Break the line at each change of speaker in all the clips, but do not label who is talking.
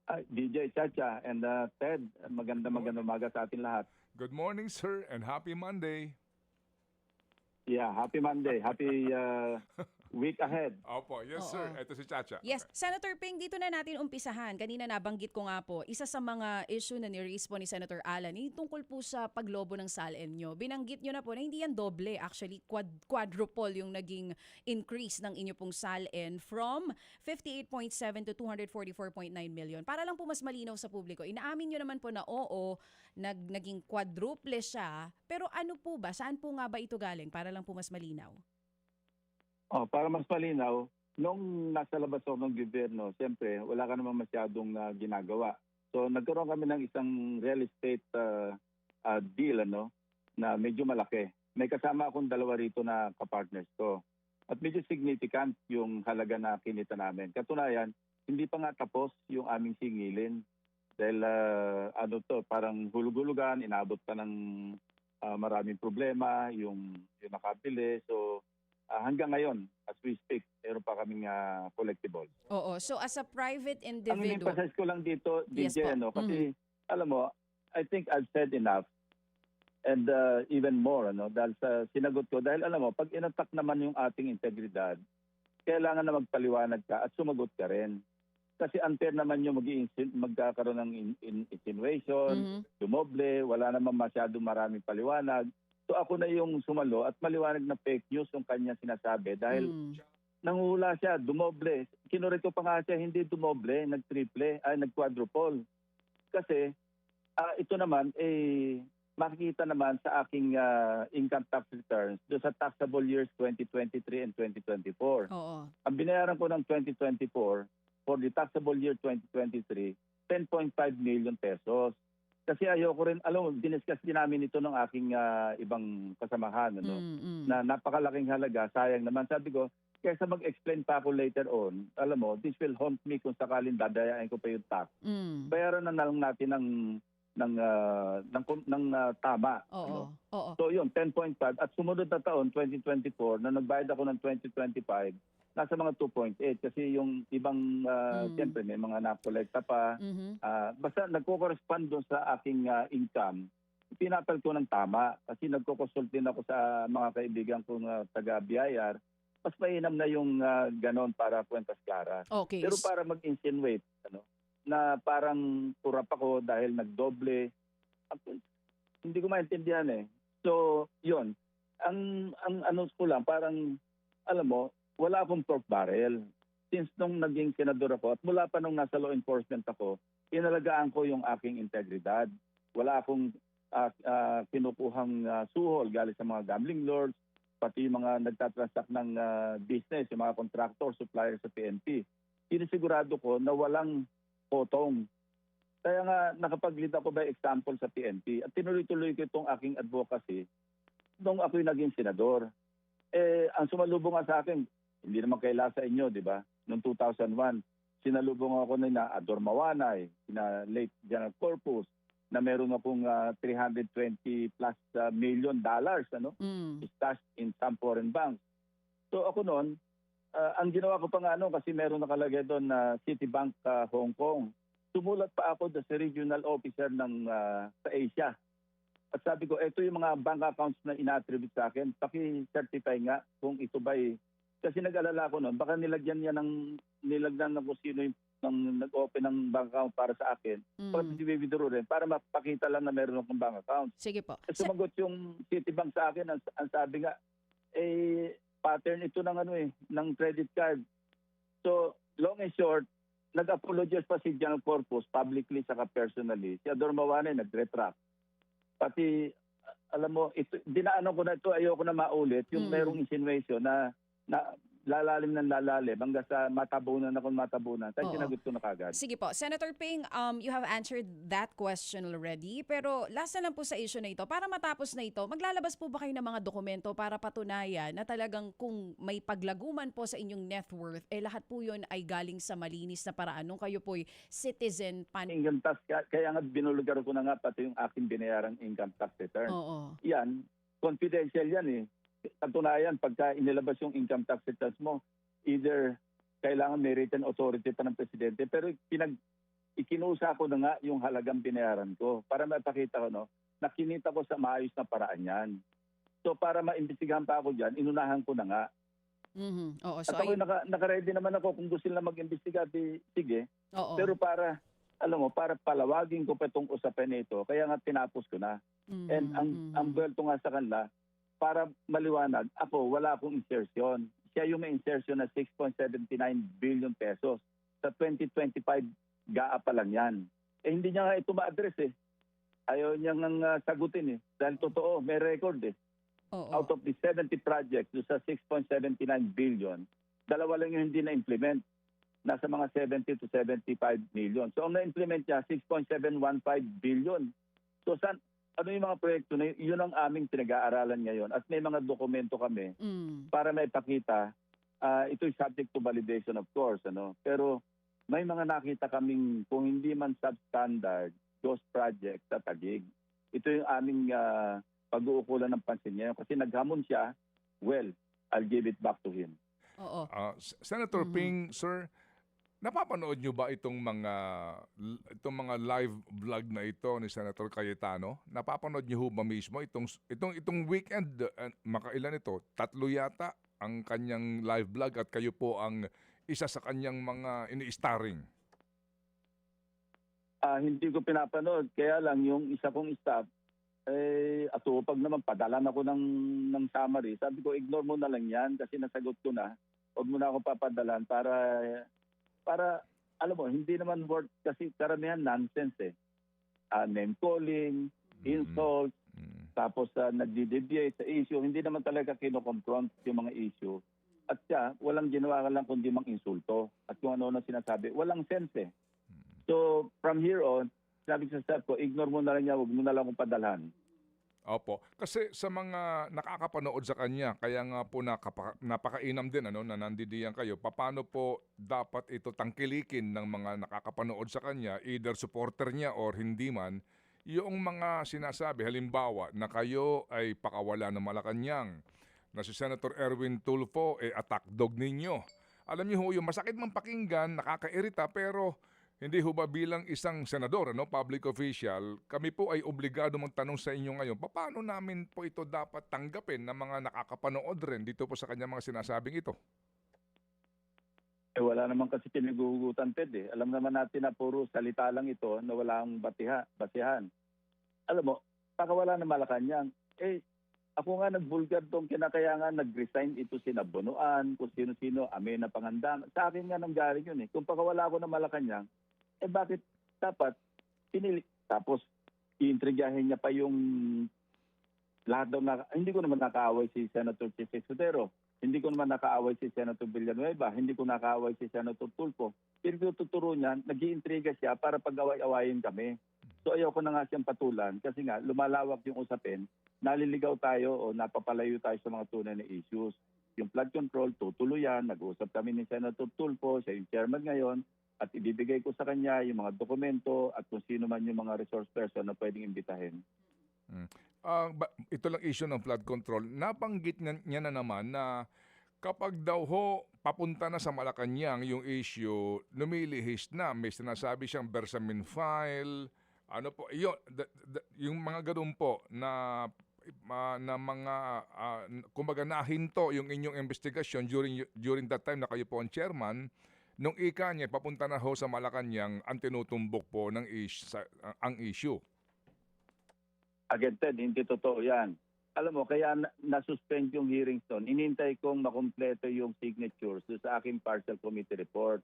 DJ Chacha and Ted, magandang umaga sa atin lahat.
Good morning, sir, and happy Monday.
Yeah, happy Monday. Happy week ahead.
Opo, yes, sir. Ito si Chacha.
Yes, Senator Ping, dito na natin umpisahan. Kanina nabanggit ko nga po, isa sa mga issue na ni-raise po ni Senator Alan, tungkol po sa paglobo ng SALN nyo. Binanggit nyo na po na hindi yan doble, actually quadruple yung naging increase ng inyo pong SALN from 58.7 to 244.9 million. Para lang po mas malinaw sa publiko, inaamin nyo naman po na oo, naging quadruple siya, pero ano po ba? Saan po nga ba ito galing? Para lang po mas malinaw.
Para mas malinaw, nung nasa labas ako ng gobyerno, siyempre, wala ka naman masyadong ginagawa. So, nagkaroon kami ng isang real estate deal, na medyo malaki. May kasama akong dalawa rito na kapartners ko. At medyo significant yung halaga na kinita namin. Katunayan, hindi pa nga tapos yung aming singilin. Dahil, parang hulug-hulugan, inabot pa ng maraming problema, yung nakabili. So, hanggang ngayon, as we speak, meron pa kaming collectibles.
Oo. So as a private
Ang
individual...
emphasis ko lang dito,
Yes
DJ,
po.
kasi alam mo, I think I've said enough and even more, dahil sa sinagot ko. Dahil alam mo, pag inatak naman yung ating integridad, kailangan na magpaliwanag ka at sumagot ka rin. Kasi unfair naman yung magkakaroon ng insinuation, dumoble, wala naman masyadong maraming paliwanag. So ako na yung sumalo at maliwanag na fake news yung kanya sinasabi dahil nanguhula siya, dumoble. Kinurito pa nga siya, hindi dumoble, nag-quadruple. Kasi ito naman, makikita naman sa aking income tax returns do sa taxable years 2023 and 2024.
Oo.
Ang binayaran ko ng 2024 for the taxable year 2023, 10.5 million pesos. Kasi ayoko rin, alam mo, diniscuss din namin ito ng aking ibang kasamahan, na napakalaking halaga, sayang naman. Sabi ko, kaysa mag-explain pa ako later on, alam mo, this will haunt me kung sakalin dadayain ko pa yung tax. Bayaran na lang natin ng tama.
Oo. Oo.
So yun, 10.5. At sumunod na taon, 2024, na nagbayad ako ng 2025, nasa mga 2.8 kasi yung ibang siyempre may mga nakolekta pa. Basta nagko-correspond doon sa aking income, pinapal ko ng tama kasi nagko-consult din ako sa mga kaibigan kong taga-BIR. Mas mainam na yung ganon para kwentas klara.
Okay.
Pero para mag-insinuate, na parang kurap ako dahil nagdoble, hindi ko maintindihan eh. So, yun. Ang ano ko lang, parang, alam mo, wala akong pork barrel. Since nung naging senador ako at mula pa nung nasa law enforcement ako, inalagaan ko yung aking integridad. Wala akong kinukuhang suhol galing sa mga gambling lords, pati yung mga nagtatransact ng business, yung mga contractor, supplier sa PNP. Sinisigurado ko na walang potong. Kaya nga nakapag-lead ako by example sa PNP at tinuloy-tuloy ko itong aking advocacy nung ako'y naging senador. Ang sumalubong nga sa akin, hindi naman kaila sa inyo, di ba? Noong 2001, sinalubong ako na Ador Mawanay, na late General Corpus, na meron akong $320 plus million, stashed in some foreign banks. So ako noon, ang ginawa ko pa nga kasi meron nakalagay doon na Citibank Hong Kong. Sumulat pa ako sa regional officer ng sa Asia. At sabi ko, ito yung mga bank accounts na ina-attribute sa akin. Paki-certify nga kung ito ba'y... Kasi nag-alala ko noon, baka nilagyan ng kung sino yung nag-open ng bank account para sa akin. Pag i-withdraw rin, para mapakita lang na meron akong bank account.
Sige po.
Sumagot yung Citibank sa akin, ang sabi nga, pattern ito ng credit card. So, long and short, nag-apologize pa si General Corpus publicly saka personally. Si Ador Mawanay nag-retract. Pati, alam mo, dinaanan ko na ito, ayoko na maulit, yung merong insinuation na lalalim hanggang sa matabunan. Kaya sinagot ko na kagad.
Sige po. Senator Ping, you have answered that question already. Pero last na lang po sa issue na ito. Para matapos na ito, maglalabas po ba kayo ng mga dokumento para patunayan na talagang kung may paglaguman po sa inyong net worth, lahat po yun ay galing sa malinis na paraan nung kayo po'y citizen
Income tax, kaya nga binulugar ko na nga pati yung aking binayarang income tax return.
Oo.
Yan, confidential yan eh. Katunayan, pagka inilabas yung income tax returns mo, either kailangan may written authority pa ng presidente, pero ikinusa ko na nga yung halagang binayaran ko para mapakita ko, no, na kinita ko sa maayos na paraan yan. So para maimbestigahan pa ako dyan, inunahan ko na nga.
Oo,
At
so
ako naka-ready naman ako kung gusto nila mag-imbestiga, sige.
oo.
Pero para, alam mo, para palawagin ko pa itong usapin nito, kaya nga tinapos ko na. And ang buwelto nga sa kanila, para maliwanag, ako wala akong insertion. Siya yung may insertion na 6.79 billion pesos. Sa 2025, GAA pa lang yan. Hindi niya nga ito ma-address eh. Ayaw niya nga sagutin eh. Dahil totoo, may record eh.
Oo.
Out of the 70 projects do sa 6.79 billion, dalawa lang yung hindi na-implement. Nasa mga 70 to 75 million. So ang na-implement niya, 6.715 billion. So ano yung mga proyekto na yun ang aming pinag-aaralan ngayon. At may mga dokumento kami para maipakita. Ito'y subject to validation of course. Pero may mga nakita kaming kung hindi man substandard, those projects sa Taguig. Ito yung aming pag-uukulan ng pansin niya. Kasi naghamon siya, well, I'll give it back to him.
Oo.
Senator Ping, sir, napapanood nyo ba itong mga live vlog na ito ni Senator Cayetano? Napapanood nyo ba mismo itong weekend, makailan ito? 3 yata ang kanyang live vlog at kayo po ang isa sa kanyang mga ini-starring.
Hindi ko pinapanood. Kaya lang yung isa kong staff, pag naman padalan ako ng summary, sabi ko ignore mo na lang yan kasi nasagot ko na. Huwag mo na ako papadalan para alam mo, hindi naman worth kasi karamihan nonsense eh. Name calling, insult, tapos nagdi-deviate sa issue. Hindi naman talaga kino-confront yung mga issue. At siya, walang ginawa ka lang kundi mang insulto. At kung ano-ano sinasabi, walang sense eh. So from here on, sabi sa staff ko, ignore mo na lang niya, huwag mo na lang akong padalhan.
Opo. Kasi sa mga nakakapanood sa kanya, kaya nga po napakainam din na nandidiyan kayo, paano po dapat ito tangkilikin ng mga nakakapanood sa kanya, either supporter niya or hindi man, yung mga sinasabi, halimbawa, na kayo ay pakawala ng Malacanang, na si Senator Erwin Tulfo, attack dog ninyo. Alam niyo ho, yung masakit mang pakinggan, nakakairita, pero hindi ho ba bilang isang senador, public official, kami po ay obligado magtanong sa inyo ngayon, paano namin po ito dapat tanggapin ng mga nakakapanood rin dito po sa kanya mga sinasabing ito?
Wala naman kasi pinagugutan, Ted eh. Alam naman natin na puro salita lang ito na walang basihan. Alam mo, pakawala ng Malacanang, ako nga nagbulgar doon, kaya nga nag-resign ito sinabunuan, kung sino-sino, amin na pangandam. Sa akin nga nanggaling yun eh. Kung pakawala ako ng Malacanang, bakit dapat pinili? Tapos, iintrigahin niya pa yung lahat daw hindi ko naman nakaaway si Senator Chis Escudero. Hindi ko naman nakaaway si Senator Villanueva. Hindi ko nakaaway si Senator Tulfo. Pero tuturo niya, nag-iintriga siya para pag-away-awayin kami. So ayaw ko na nga siyang patulan kasi nga lumalawak yung usapin, naliligaw tayo o napapalayo tayo sa mga tunay na issues. Yung flood control, tutuloy yan. Nag-uusap kami ni Senator Tulfo, siya yung chairman ngayon, at ibibigay ko sa kanya yung mga dokumento at kung sino man yung mga resource person na pwedeng imbitahin.
Ito lang issue ng flood control. Nabanggit niya na naman na kapag daw ho papunta na sa Malacanang yung issue, lumilihis na. May sinasabi siyang Bersamin file. Ano po, yung mga ganun po na mga kumbaga nahinto yung inyong investigasyon during that time na kayo po ang chairman. Nung ika niya, papunta na ho sa Malacanang, ang tinutumbok po ng ang issue.
Again, Ted, hindi totoo yan. Alam mo, kaya nasuspend yung hearings doon. Inintay kong makompleto yung signatures sa aking partial committee report.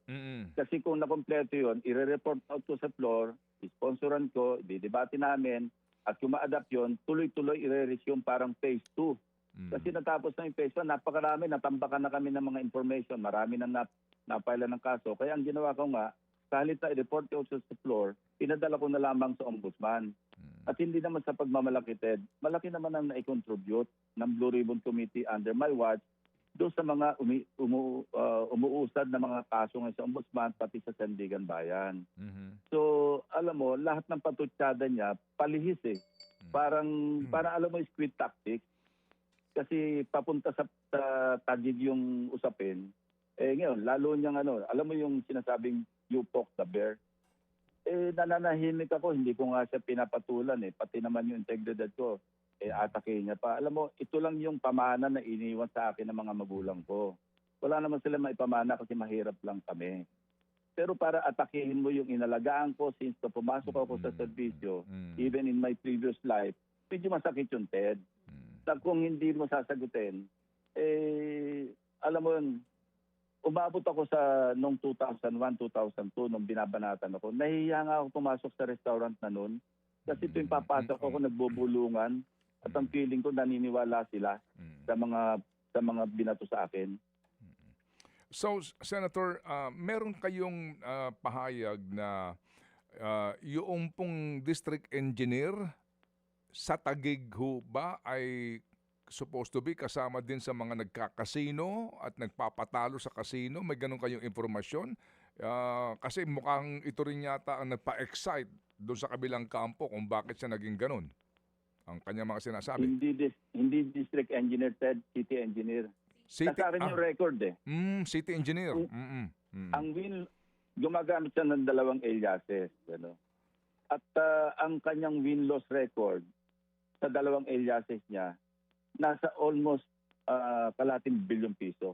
Kasi kung nakompleto yun, i-report out ko sa floor, sponsoran ko, didebate namin, at kung ma-adapt yun, tuloy-tuloy i-resume parang phase 2. Kasi natapos na yung phase 1, napakarami, natambakan na kami ng mga information, marami na napailan ng kaso. Kaya ang ginawa ko nga, kahit na i-report ko sa floor, pinadala ko na lamang sa ombudsman. At hindi naman sa pagmamalaki, Ted, malaki naman ang na-contribute ng Blue Ribbon Committee under my watch doon sa mga umuusad na mga kaso ngayon sa ombudsman pati sa Sandigan Bayan. So, alam mo, lahat ng patutsada niya, palihis eh. Parang alam mo, squid tactics. Kasi papunta sa Taguig yung usapin. Ngayon, lalo niyang alam mo yung sinasabing you poke the bear. nananahimik ako, hindi ko nga siya pinapatulan pati naman yung integridad ko, atakihin niya pa. Alam mo, ito lang yung pamana na iniwan sa akin ng mga magulang ko. Wala naman sila maipamana kasi mahirap lang kami. Pero para atakihin mo yung inalagaan ko since na pumasok ako sa serbisyo, even in my previous life, medyo masakit yung Ted. Na kung hindi mo sasagutin, alam mo yun, umabot ako sa noong 2001, 2002, nung binabanatan ako. Nahihiya nga ako pumasok sa restaurant na noon. Kasi tuwing papasok ako, nagbubulungan. At ang feeling ko, naniniwala sila sa mga binato sa akin.
So, Senator, meron kayong pahayag na yung pong district engineer sa Taguig ho ba ay supposed to be kasama din sa mga nagkakasino at nagpapatalo sa kasino? May ganun kayong informasyon? Kasi mukhang ito rin yata ang nagpa-excite doon sa kabilang kampo kung bakit siya naging ganun. Ang kanyang mga sinasabi.
Hindi district engineer, Ted, city engineer. Nasa akin yung record
City engineer.
Ang gumagamit siya ng 2 aliases. At ang kanyang win-loss record sa 2 aliases niya, nasa almost kalating bilyong piso.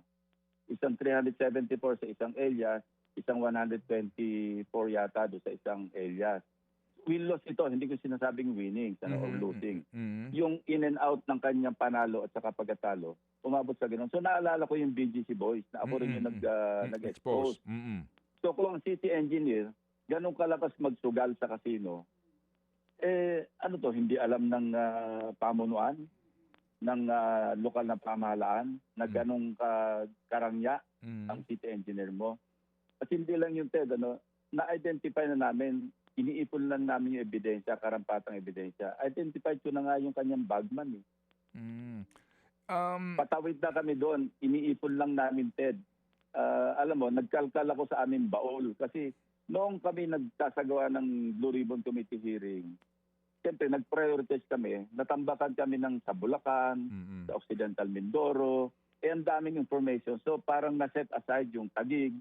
Isang 374 sa isang alias, isang 124 yata do sa isang alias. Win-loss ito, hindi ko sinasabing winning or losing. Yung in and out ng kanyang panalo at saka pagkatalo, umabot sa ganun. So naalala ko yung BGC Boys na ako rin yung nag-expose. So kung ang city engineer, ganun kalakas magsugal sa kasino, hindi alam ng pamunuan, ng lokal na pamahalaan, na ganun karangya ang city engineer mo. At hindi lang yung Ted, na-identify na namin, iniipon lang namin yung ebidensya, karampatang ebidensya. Identified ko na nga yung kanyang bagman. Patawid na kami doon, iniipon lang namin, Ted. Alam mo, nagkalkal ako sa aming baol kasi noong kami nagsasagawa ng Blue Ribbon Committee hearing, siyempre nag-prioritize kami, natambakan kami sa Bulacan, sa Occidental Mindoro, ang daming information. So parang na-set aside yung Taguig,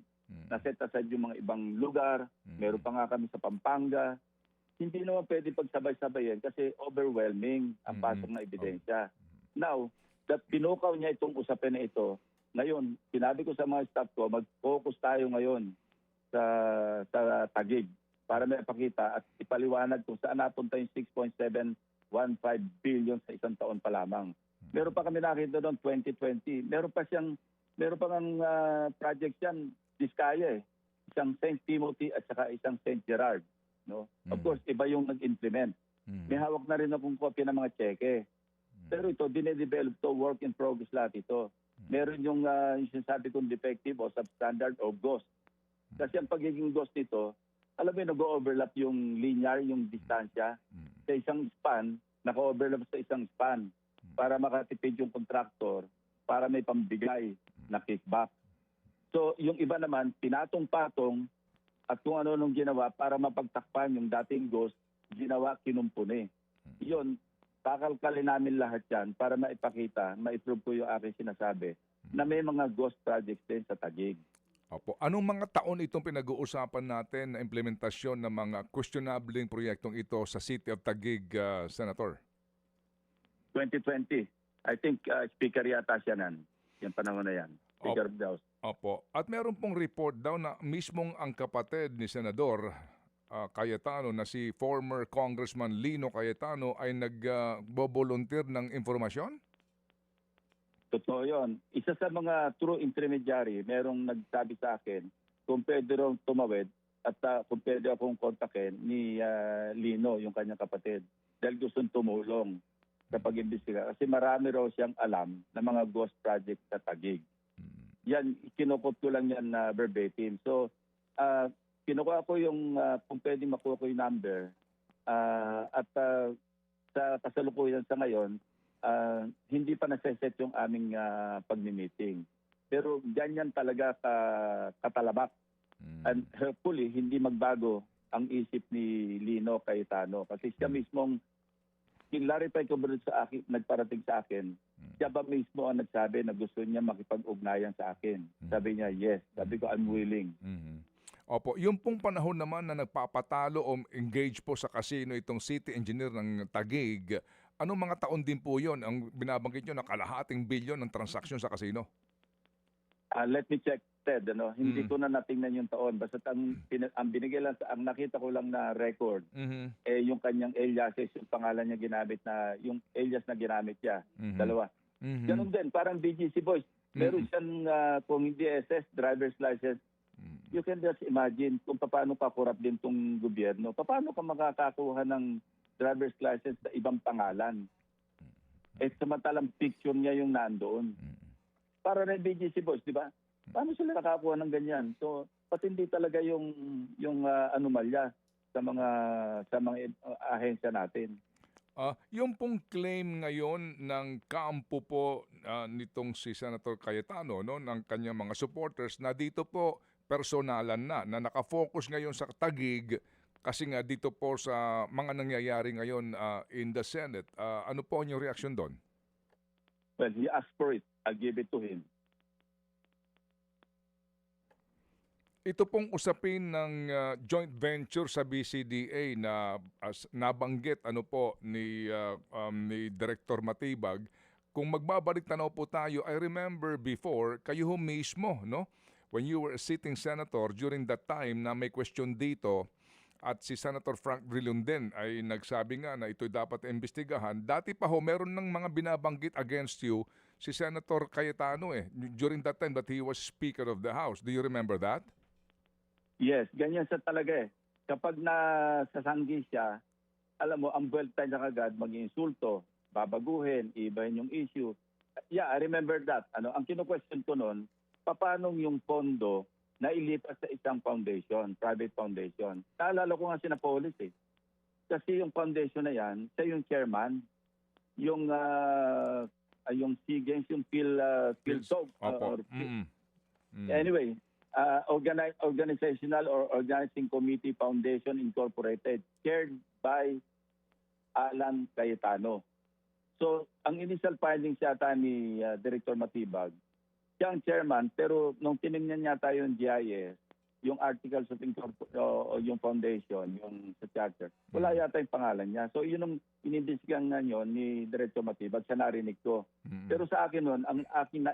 na-set aside yung mga ibang lugar, meron pa nga kami sa Pampanga. Hindi naman pwede pagsabay-sabayan kasi overwhelming ang pasok na ebidensya. Now, that pinukaw niya itong usapin na ito, ngayon, sinabi ko sa mga staff ko, mag-focus tayo ngayon sa Taguig para may pakita at ipaliwanag kung saan napunta yung 6.715 billion sa isang taon pa lamang. Meron pa kami nakita doon 2020. Meron pa ng project yan, Diskaya isang St. Timothy at saka isang St. Gerard. Of course, iba yung nag-implement. May hawak na rin akong kopya ng mga cheque. Pero ito, dinedevelop to, work in progress lahat ito. Meron yung sinasabi kong defective o substandard o ghost. Kasi ang pagiging ghost nito, alam mo, nag-overlap yung linear, yung distansya sa isang span, naka-overlap sa isang span para makatipid yung contractor, para may pambigay na kickback. So, yung iba naman, pinatong-patong at kung ano nung ginawa para mapagtakpan yung dating ghost, ginawa kinumpuni. Yun, kakalkalin namin lahat yan para maipakita, ma-prove ko yung aking sinasabi na may mga ghost projects din sa Taguig.
Opo. Anong mga taon itong pinag-uusapan natin na implementasyon ng mga questionabling proyektong ito sa City of Taguig, Senator?
2020. I think speaker yata siya yung panahon na yan. Speaker of the House.
Opo. At meron pong report daw na mismong ang kapatid ni Senador Cayetano na si former Congressman Lino Cayetano ay nag-volunteer ng informasyon?
Totoo yun. Isa sa mga true intermediary, merong nagsabi sa akin kung pwede raw tumawid at kung pwede akong kontakin ni Lino, yung kanyang kapatid, dahil gustong tumulong sa pag-imbestiga. Kasi marami raw siyang alam na mga ghost project sa Taguig. Yan, kinukot ko lang yan na verbatim. So, kinukuha ko yung, kung pwede makuha ko yung number, at sa kasalukuyan sa ngayon, hindi pa nasa-set yung aming pag-meeting. Pero ganyan talaga katalabak. And hopefully, hindi magbago ang isip ni Lino Cayetano. Kasi siya mismong, clarify ko sa akin, nagparating sa akin, siya ba mismo ang nagsabi na gusto niya makipag-ugnayan sa akin? Sabi niya, yes. Sabi ko, I'm willing.
Opo, yung pong panahon naman na nagpapatalo o engage po sa casino itong city engineer ng Taguig, anong mga taon din po yon ang binabanggit nyo na kalahating bilyon ng transaksyon sa casino?
Let me check, Ted. Hindi
Mm.
ko na natingnan yung taon. Basta ang binigay lang, ang nakita ko lang na record,
Mhm.
yung kanyang aliases, yung pangalan niya ginamit na, yung alias na ginamit niya.
Mhm.
Dalawa.
Mhm.
Ganun din, parang BGC Boys. Meron siyang, kung hindi SS, driver's license.
Mm.
You can just imagine kung paano kakurap din tong gobyerno. Paano ka makakakuha ng driver's license sa ibang pangalan? Samantalang picture niya yung nandoon. Para rin BGC Boys, di ba? Paano sila nakakuha ng ganyan? So, patindi talaga yung anomalya sa mga ahensya natin.
Yung pong claim ngayon ng kampo po nitong si Senator Cayetano, no, ng kanyang mga supporters na dito po personalan na nakafocus ngayon sa Taguig kasi nga dito po sa mga nangyayari ngayon in the Senate. Ano po ang inyong reaksyon doon?
Well, he asked for it. I'll give it to him.
Ito pong usapin ng joint venture sa BCDA na nabanggit ano po ni Director Matibag. Kung magbabalik tanaw po tayo, I remember before kayo ho mismo, no? When you were a sitting senator during that time na may question dito at si Senator Frank Drilon din ay nagsabi nga na ito dapat imbestigahan. Dati pa ho meron ng mga binabanggit against you si Senator Cayetano during that time that he was Speaker of the House. Do you remember that?
Yes, ganyan siya talaga eh. Kapag nasasanggi siya, alam mo, ang buwelta niya kagad, mag-insulto, babaguhin, ibahin yung issue. Yeah, I remember that. Ang kino-question ko noon, paano yung pondo na ilipat sa isang foundation, private foundation. Naalala ko nga si Napolis eh. Kasi yung foundation na yan, siya yung chairman, yung SEA Games, yung PhilSOG.
Opo.
Anyway, Organizational or Organizing Committee Foundation Incorporated, chaired by Alan Cayetano. So, ang initial findings yata ni Director Matibag, siya ang chairman, pero nung tinignan yata yung GIS, yung articles of yung foundation, yung sa charter, wala yata yung pangalan niya. So, yun ang inibisigan na yun ni Director Matibag, siya narinig ko. Pero sa akin nun, ang akin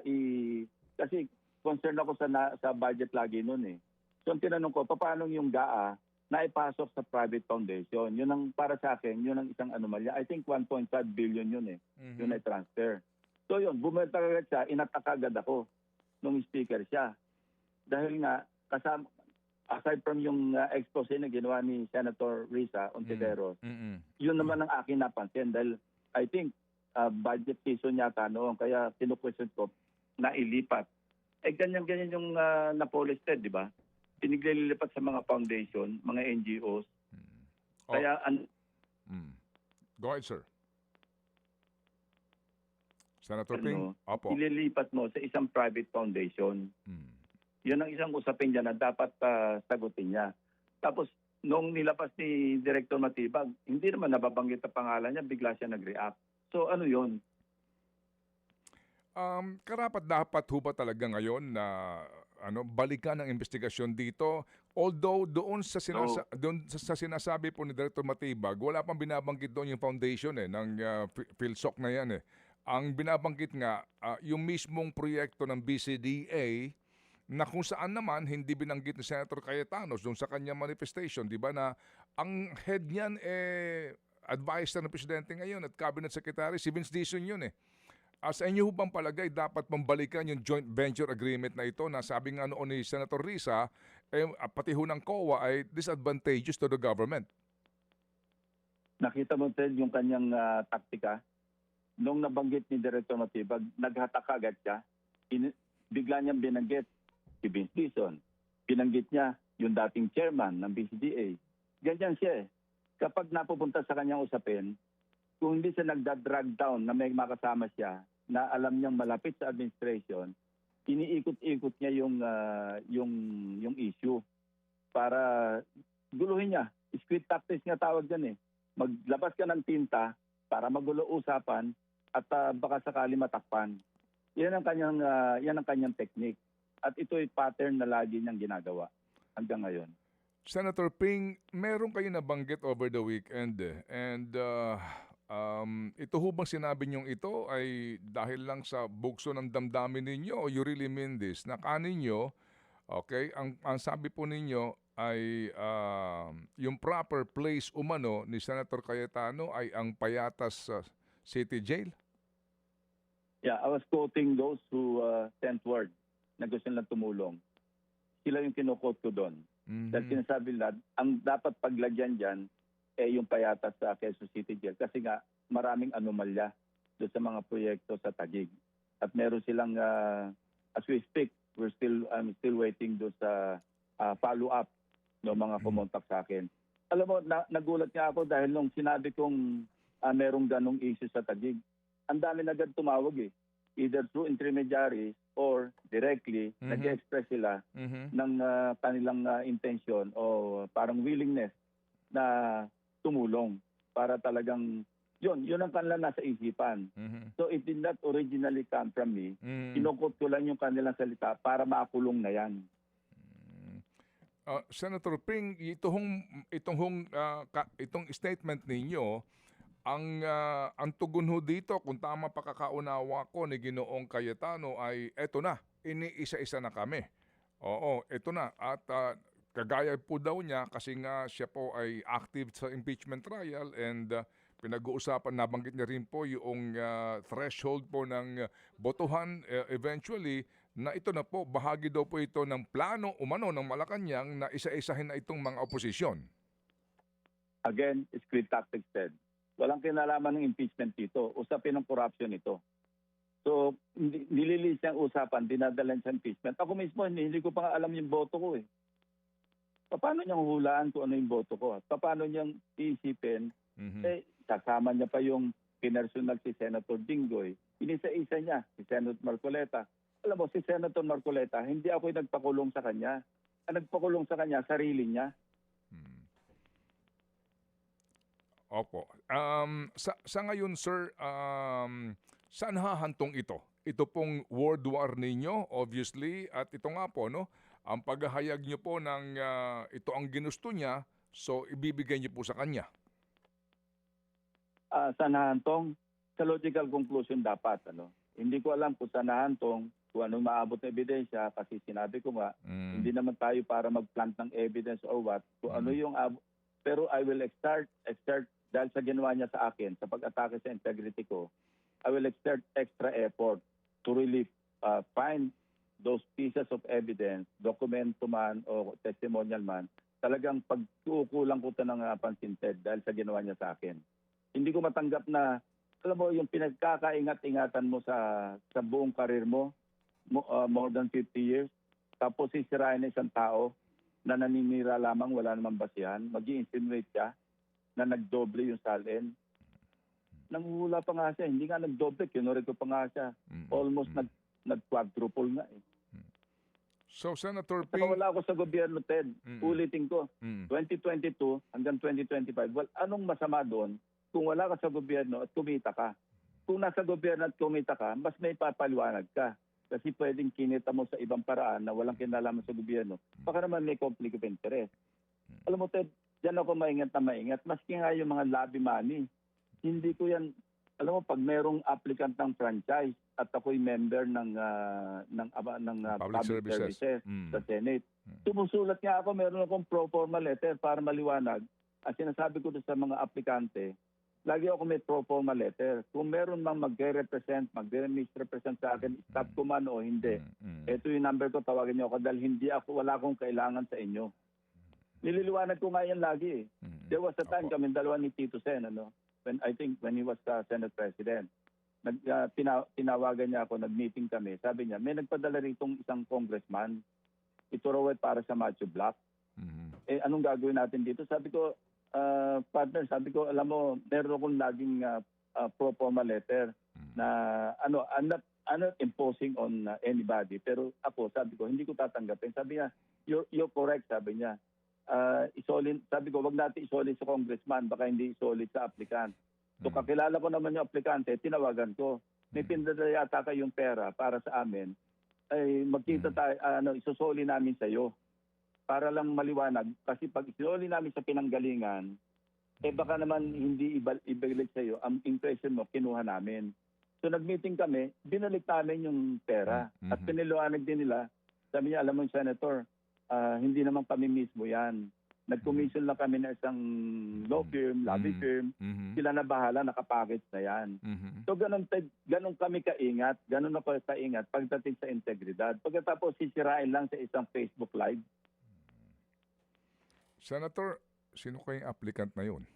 kasi concerned ako sa budget lagi noon eh. So ang tinanong ko, paano yung GAA na ipasok sa private foundation? Yun ang para sa akin, yun ang isang anomalya. I think 1.5 billion yun eh, yun ay transfer. So yun, bumalik agad siya, inatak agad ako nung speaker siya. Dahil nga, kasama, aside from yung expose na ginawa ni Senator Risa Ontiveros, yun naman ang akin napansin dahil I think budget season yata noon, kaya kinukwestiyon ko na ilipat. Ganyan-ganyan yung Napolis Ted, di ba? Piniglilipat sa mga foundation, mga NGOs. Kaya,
Go ahead, sir. Senator Ping, opo.
Ililipat mo sa isang private foundation. Yun ang isang usapin niya na dapat sagutin niya. Tapos, nung nilapas ni Director Matibag, hindi naman nababanggit ang pangalan niya, bigla siya nag-react. So, ano yun?
Karapat dapat ho ba talaga ngayon na balikan ang investigasyon dito? Although doon sa sinasabi po ni Director Matibag, wala pang binabanggit doon yung foundation ng PhilSOC na yan eh. Ang binabanggit nga yung mismong proyekto ng BCDA na kung saan naman hindi binanggit ni Senator Cayetano doon sa kanyang manifestation, di ba, na ang head niyan advisor ng presidente ngayon at cabinet secretary si Vince Dizon yun eh. Sa inyo bang palagay dapat pambalikan yung joint venture agreement na ito na sabi nga noon ni Senator Risa, pati ho ng COA ay disadvantageous to the government?
Nakita mo, Ted, yung kanyang taktika. Nung nabanggit ni Director Matibag, naghatak agad siya. Bigla niyang binanggit si Vince Dizon. Binanggit niya yung dating chairman ng BCDA. Ganyan siya eh. Kapag napupunta sa kanyang usapin, kung hindi siya nagda-drag down na may makasama siya na alam niyang malapit sa administration, iniikot-ikot niya yung issue para guluhin niya. Squid tactics nga tawag dyan eh. Maglabas ka ng tinta para magulo usapan at baka sakali matakpan. Yan ang kanyang technique. At ito ay pattern na lagi niyang ginagawa. hanggang ngayon.
Senator Ping, meron kayo nabanggit over the weekend and ito ho bang sinabi niyong ito ay dahil lang sa bugso ng damdamin ninyo o you really mean this? Na kaninyo, okay, ang sabi po ninyo ay yung proper place umano ni Senator Cayetano ay ang Payatas City Jail?
Yeah, I was quoting those who sent word na gusto nilang tumulong. Sila yung kinukot ko doon. Dahil sinasabi nila, ang dapat paglagyan dyan yung Payatas sa Quezon City Jail. Kasi nga, maraming anomalya doon sa mga proyekto sa Taguig. At meron silang, as we speak, I'm still waiting doon sa follow-up ng mga kumontak sa akin. Alam mo, nagulat nga ako dahil nung sinabi kong merong ganong issue sa Taguig, ang dami na agad tumawag eh. Either through intermediaries or directly, nag-express sila ng kanilang intention o parang willingness na tumulong para talagang yun ang kanilang nasa isipan. So it did not originally come from me. Kinukot ko lang yung kanilang salita para makulong na yan.
Senator Ping, itong statement ninyo, ang tugon ho dito, kung tama pakakaunawa ko ni Ginoong Cayetano ay eto na, iniisa-isa na kami. Oo, eto na. At kagaya po daw niya kasi nga siya po ay active sa impeachment trial and pinag-uusapan, nabanggit niya rin po yung threshold po ng botohan eventually na ito na po, bahagi daw po ito ng plano umano ng Malacanang na isa-isahin na itong mga oposisyon.
Again, it's clear tactics said. Walang kinalaman ng impeachment dito. Usapin ng corruption ito. So, nililis niyang usapan, dinadalan sa impeachment. Ako mismo, hindi ko pa nga alam yung boto ko eh. Paano niyang hulaan kung ano yung boto ko? Paano niyang iisipin? Kasama niya pa yung pinersonal si Senator Dinggoy. Inisa-isa niya, si Senator Marcoleta. Alam mo, si Senator Marcoleta, hindi ako yung nagpakulong sa kanya. Ang nagpakulong sa kanya, sarili niya.
Opo. Sa ngayon, sir, saan hahantong ito? Ito pong world war ninyo, obviously, at ito nga po, no, ang paghahayag nyo po ng ito ang ginusto niya, so ibibigay niyo po sa kanya.
Saan hahantong? Sa logical conclusion dapat. Hindi ko alam kung saan hahantong, kung anong maabot na ebidensya, kasi sinabi ko nga, hindi naman tayo para mag-plant ng evidence or what, kung ano yung pero I will exert dahil sa ginawa niya sa akin, sa pag-atake sa integrity ko, I will exert extra effort to really find those pieces of evidence, dokumento man o testimonial man, talagang pagkukulang ko ito ng pansin, Ted, dahil sa ginawa niya sa akin. Hindi ko matanggap na, alam mo, yung pinagkakaingat-ingatan mo sa buong karir mo, more than 50 years, tapos sisirain na isang tao na naninira lamang, wala namang basihan, mag-i-insinuate siya na nagdoble yung salin. Nanguhula pa nga siya. Hindi nga nagdoble. Kinurit ko pa nga siya. Almost nag-quadruple nga eh.
So, Senator
Saka
Ping...
wala ako sa gobyerno, Ted. Ulitin ko. 2022 hanggang 2025. Well, anong masama doon kung wala ka sa gobyerno at kumita ka? Kung nasa gobyerno at kumita ka, mas may papaliwanag ka. Kasi pwedeng kinita mo sa ibang paraan na walang kinalaman sa gobyerno. Baka naman may conflict of interest. Alam mo, Ted, diyan ako maingat na maingat. Maski nga yung mga lobby money. Hindi ko yan, alam mo, pag merong applicant ng franchise at ako'y member ng public services sa Senate, sumusulat nga ako, meron akong pro forma letter para maliwanag. At sinasabi ko sa mga aplikante, lagi ako may pro forma letter. Kung meron mang magre-represent, magre-misrepresent sa akin, stop ko man o hindi. Ito yung number ko, tawagin niyo ako dahil wala akong kailangan sa inyo. Nililiwanag ko nga yan lagi eh. There was a time kami dalawa ni Tito Sen, when he was Senate President. Tinawagan niya ako, nag-meeting kami. Sabi niya, may nagpadala ritong isang congressman. Ito raw ay para sa Macho Black. Eh, anong gagawin natin dito? Sabi ko, partner, alam mo, meron akong laging pro forma letter na I'm not imposing on anybody. Pero ako, sabi ko, hindi ko tatanggapin. Sabi niya, you're correct, sabi niya. Sabi ko, wag natin isolid sa congressman, baka hindi isolid sa applicant. So kakilala ko naman yung applicante, tinawagan ko. May pinadala yata kayong pera para sa amin. Ay magkita tayo, isusoli namin sa iyo. para lang maliwanag. Kasi pag sinuli namin sa pinanggalingan, baka naman hindi ibalik sa iyo ang impression mo, kinuha namin. So nag-meeting kami, binalik namin yung pera. At piniliwanag din nila, sabi niya, alam mo, Senator, hindi naman kami mismo yan. Nag-commission lang kami na isang law firm, lobby firm. Sila na bahala, nakapackage na yan. So ganun kami kaingat, ganun ako kaingat pagdating sa integridad. Pagkatapos sisirain lang sa isang Facebook Live.
Senator, sino kayong applicant na yun?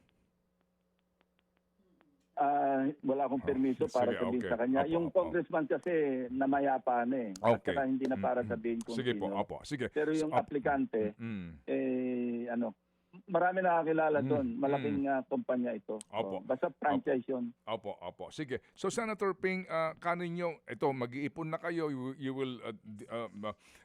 Wala akong permiso para
sige,
sabihin
okay.
sa kanya.
Opo,
Yung
opo.
congressman kasi namayapa na eh. At
Okay.
saka hindi na para sabihin kung
Sige
sino.
po, opo. Sige.
Pero yung aplikante, marami nakakilala doon. Malaking kumpanya ito.
Opo.
Basta franchise yun.
Opo, opo. Sige. So, Senator Ping, kaninyo, ito, mag-iipon na kayo, you will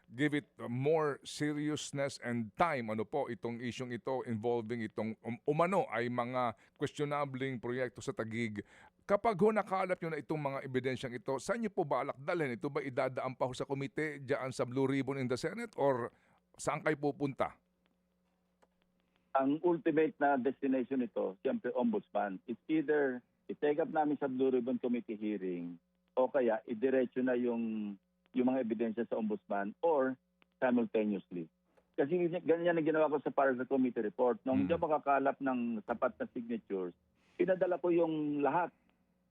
give it more seriousness and time, ano po, itong isyong ito involving itong umano ay mga questionabling proyekto sa Taguig. Kapag ho nakalap nyo na itong mga ebidensyang ito, saan nyo po balak dalhin? Ito ba idadaan pa ho sa komite dyan sa Blue Ribbon in the Senate or saan kayo pupunta?
Ang ultimate na destination nito, siyempre ombudsman. It's either i-take up namin sa Blue Ribbon Committee hearing o kaya idiretso na yung mga ebidensya sa ombudsman or simultaneously. Kasi ganyan ang ginawa ko sa para sa committee report. Nung hindi ako makakalap ng sapat na signatures, pinadala ko yung lahat.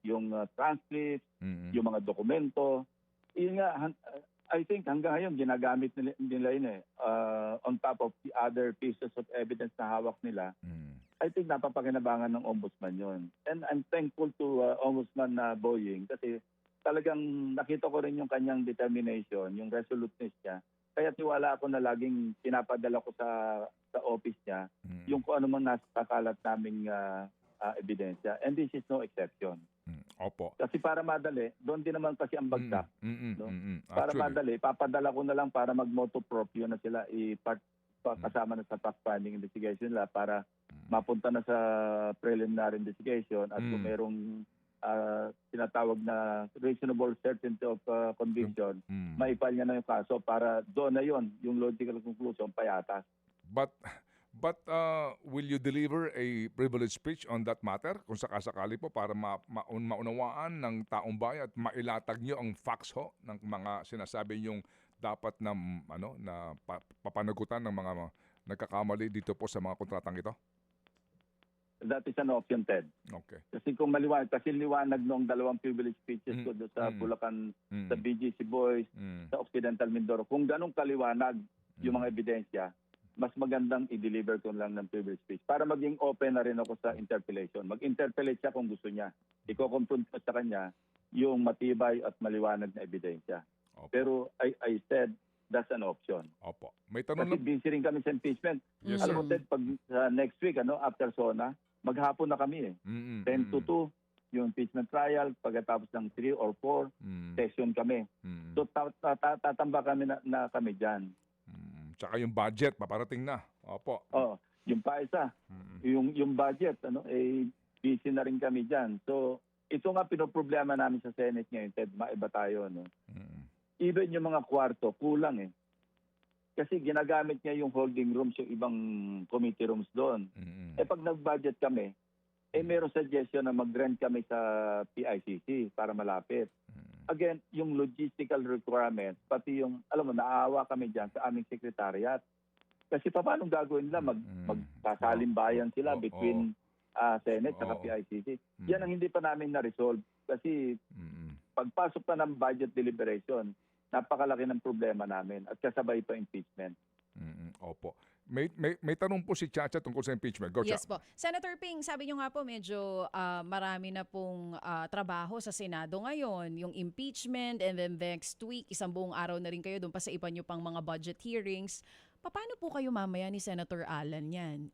Yung transcript, yung mga dokumento. Yun nga, I think hanggang ngayon ginagamit nila yun eh. On top of the other pieces of evidence na hawak nila, I think napapakinabangan ng ombudsman yun. And I'm thankful to Ombudsman Boying kasi talagang nakita ko rin yung kanyang determination, yung resoluteness niya. Kaya tiwala ako na laging pinapadala ko sa office niya yung kung ano man nasa kakalat naming ebidensya. And this is no exception.
Opo.
Kasi para madali, doon din naman kasi ang bagsak. No? Para
Actually,
madali, papadala ko na lang para mag-moto proprio na sila kasama na sa fact-finding investigation nila para mapunta na sa preliminary investigation at kung merong tinatawag na reasonable certainty of conviction, maipal niya na yung kaso para doon na yon yung logical conclusion payatas.
But will you deliver a privilege speech on that matter kung sakasakali po para maunawaan ng taong bayan at mailatag nyo ang facts ho ng mga sinasabi yung dapat na papanagutan ng mga nagkakamali dito po sa mga kontratang ito?
That is an option, Ted.
Okay.
Kasi kung maliwanag, kasi liwanag noong dalawang privilege speeches ko doon sa Bulacan, sa BGC Boys, sa Occidental Mindoro, kung ganong kaliwanag yung mga ebidensya, mas magandang i-deliver ko lang ng privilege speech para maging open na rin ako sa interpellation. Mag-interpellate siya kung gusto niya. Iko-confront ko sa kanya yung matibay at maliwanag na ebidensya.
Opo.
Pero I said that's an option.
Opo. May tanong
Kasi
lang.
busy rin kami sa impeachment.
Yes,
Alam mo,
sir.
Ted, pag next week, after SONA, maghapon na kami 10 to 2 yung impeachment trial, pagkatapos ng 3 or 4 session kami. So tatamba kami na kami dyan.
Tsaka yung budget, paparating na. Opo.
Yung pa isa, yung budget, busy na rin kami dyan. So ito nga pinoproblema namin sa Senate ngayon, Ted, maiba tayo. No? Even yung mga kwarto, kulang eh. Kasi ginagamit niya yung holding rooms, yung ibang committee rooms doon. Pag nag-budget kami, meron suggestion na mag-rent kami sa PICC para malapit. Again, yung logistical requirements, pati yung, alam mo, naawa kami dyan sa aming secretariat. Kasi paano gagawin nila? Magkasalimbayan sila between Senate at PICC. Yan ang hindi pa namin na-resolve. Kasi pagpasok pa ng budget deliberation, napakalaki ng problema namin at kasabay pa impeachment.
Opo. May tanong po si Chacha tungkol sa impeachment. Go,
Yes
Cha.
po. Senator Ping, sabi nyo nga po medyo marami na pong trabaho sa Senado ngayon. Yung impeachment and then next week, isang buong araw na rin kayo doon pa sa iba nyo pang mga budget hearings. Paano po kayo mamaya ni Senator Alan yan?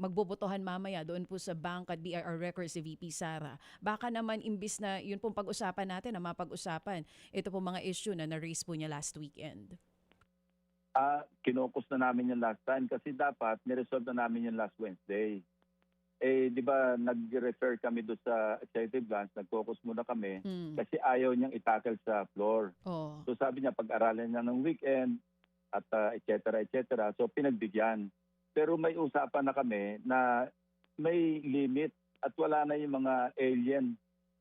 Magbobotohan mamaya doon po sa Bank at BIR Records si VP Sara. Baka naman imbis na yun pong pag-usapan natin na mapag-usapan, ito po mga issue na na-raise po niya last weekend.
Kinokus na namin yung last time kasi dapat niresolve na namin yung last Wednesday. Di ba nag-refer kami doon sa executive branch, nag-focus muna kami kasi ayaw niyang itackle sa floor. So sabi niya pag-aralan niya ng weekend, at et cetera, et cetera. So pinagbigyan. Pero may usapan na kami na may limit at wala na yung mga alien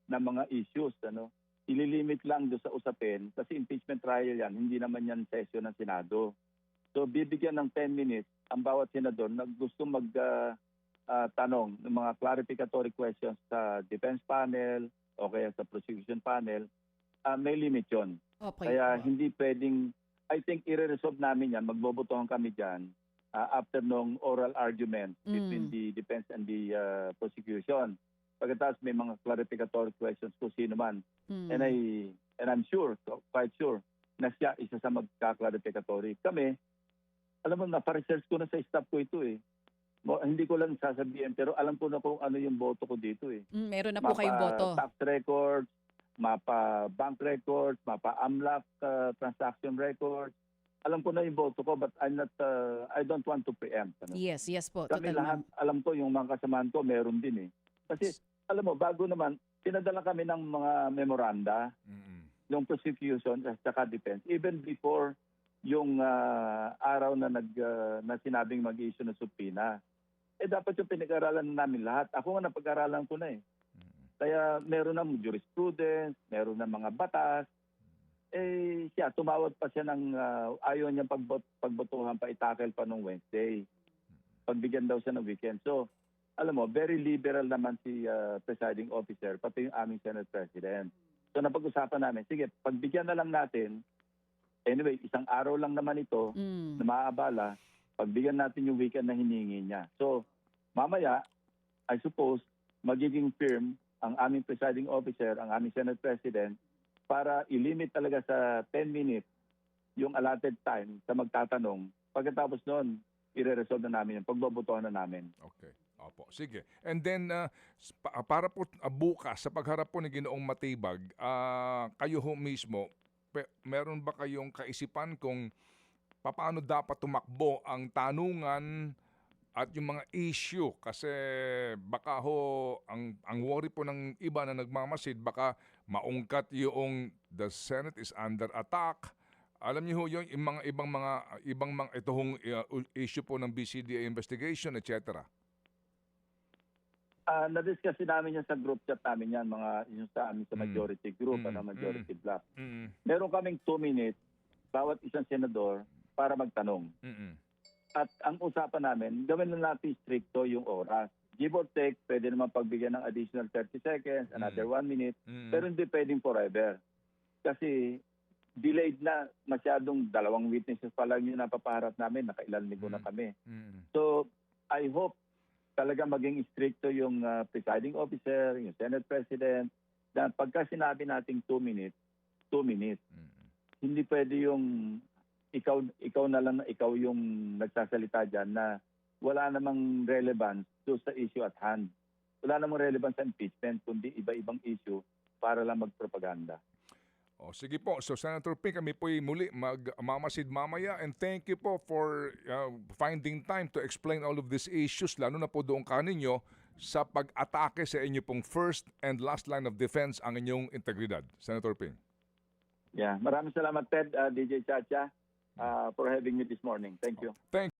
na mga issues. Ililimit lang doon sa usapin kasi impeachment trial yan, hindi naman yan session ng Senado. So bibigyan ng 10 minutes ang bawat senador na gusto tanong ng mga clarificatory questions sa defense panel o kaya sa prosecution panel. May limit yun.
Okay.
Kaya hindi pwedeng, I think i-resolve namin yan, magbobotohan kami dyan after nung oral argument between the defense and the prosecution. Pagkatapos may mga clarificatory questions kung sino man. And I'm sure, quite sure, na siya isa sa magka-clarificatory. Kami, alam mo, na-research ko na sa staff ko ito eh. Hindi ko lang sasabihin, pero alam ko na kung ano yung boto ko dito eh.
Meron na po kayong boto.
Tax records, mapa bank records, mapa AMLAC transaction records. Alam ko na yung boto ko but I don't want to preempt.
Yes po.
Kami
Total,
lahat,
ma'am.
alam ko yung mga kasamahan ko meron din eh. Kasi alam mo, bago naman, pinadala kami ng mga memoranda, yung prosecution at saka defense, even before yung araw na na sinabing mag-issue ng subpoena. Dapat yung pinag-aralan namin lahat. Ako nga napag-aralan ko na eh. Kaya meron ng jurisprudence, meron ng mga batas. Siya, tumawag pa siya ng ayaw niyang pagbotohan pa, itakel pa nung Wednesday. Pagbigyan daw siya ng weekend. So, alam mo, very liberal naman si presiding officer, pati yung aming Senate President. So, napag-usapan namin, sige, pagbigyan na lang natin, anyway, isang araw lang naman ito na maaabala, pagbigyan natin yung weekend na hiningi niya. So, mamaya, I suppose, magiging firm ang aming presiding officer, ang aming Senate President, para ilimit talaga sa 10 minutes yung allotted time sa magtatanong. Pagkatapos noon, i-resolve na namin yung pagbobotohan na namin.
Okay. Opo. Sige. And then, para po bukas, sa pagharap po ni Ginoong Matibag, kayo ho mismo, meron ba kayong kaisipan kung paano dapat tumakbo ang tanungan at yung mga issue? Kasi baka ho, ang worry po ng iba na nagmamasid, baka maungkat yung the Senate is under attack. Alam niyo ho yun, yung mga ibang mga ito hong issue po ng BCDA investigation, etc.
Na-discuss namin yan sa group chat namin yan, yung sa amin sa majority group, majority block. Meron kaming 2 minutes, bawat isang senador, para magtanong. At ang usapan namin, gawin na natin stricto yung oras. Give or take, pwede naman pagbigyan ng additional 30 seconds, another 1 minute, pero hindi pwedeng forever. Kasi delayed na, masyadong 2 witnesses pa lang yung napapaharap namin, nakailan linggo na kami. So, I hope talaga maging stricto yung presiding officer, yung Senate President, na pagka sinabi nating 2 minutes, 2 minutes. Hindi pwede yung ikaw na lang, ikaw yung nagsasalita dyan na wala namang relevance doon sa issue at hand. Wala namang relevance sa impeachment, kundi iba-ibang issue para lang magpropaganda.
Sige po. So, Senator Ping, kami po'y muli magmamasid mamaya, and thank you po for finding time to explain all of these issues, lalo na po doon kaninyo sa pag-atake sa inyo pong first and last line of defense ang inyong integridad. Senator Ping.
Yeah, maraming salamat Ted, DJ Chacha, for having me this morning. Thank you.
Thank